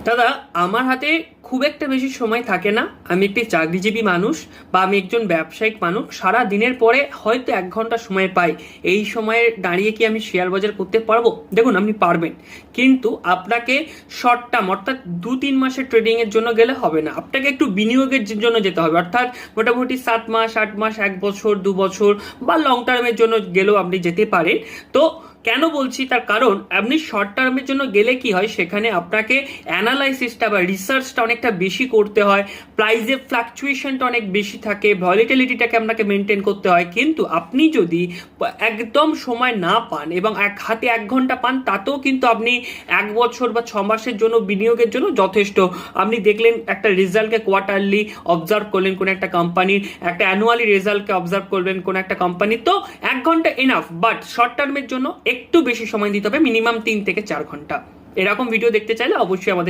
দাদা, আমার হাতে খুব একটা বেশি সময় থাকে না। আমি একটি চাকরিজীবী মানুষ বা আমি একজন ব্যবসায়িক মানুষ। সারা দিনের পরে হয়তো 1 ঘন্টা সময় পাই। এই সময়ে দাঁড়িয়ে কি আমি শেয়ার বাজার করতে পারবো? দেখুন, আপনি পারবেন, কিন্তু আপনাকে শর্ট টার্ম অর্থাৎ 2-3 মাসের ট্রেডিং এর জন্য গেলে হবে না। আপনাকে একটু বিনিয়োগের জন্য যেতে হবে, অর্থাৎ মোটামুটি 7 মাস, 8 মাস, 1 বছর, 2 বছর বা লং টার্মের জন্য গেলেও আপনি যেতে পারেন। তো কেন বলছি, তার কারণ আপনি শর্ট টার্মের জন্য গেলে কি হয়, সেখানে আপনাকে অ্যানালাইসিসটা বা রিসার্চটা অনেকটা বেশি করতে হয়, প্রাইসের ফ্লাকচুয়েশনটা অনেক বেশি থাকে, ভলিটিলিটিটাকে আপনাকে মেনটেন করতে হয়। কিন্তু আপনি যদি একদম সময় না পান এবং হাতে 1 ঘন্টা পান, তাতেও কিন্তু আপনি 1 বছর বা 6 মাসের জন্য বিনিয়োগের জন্য যথেষ্ট। আপনি দেখলেন একটা রেজাল্টকে কোয়ার্টারলি অবজার্ভ করলেন কোন একটা কোম্পানির, একটা অ্যানুয়ালি রেজাল্টকে অবজার্ভ করলেন কোন একটা কোম্পানির, তো 1 ঘন্টা এনাফ। বাট শর্ট টার্মের জন্য একটু বেশি সময় দিতে হবে, মিনিমাম 3 থেকে 4 ঘন্টা। এরকম ভিডিও দেখতে চাইলে অবশ্যই আমাদের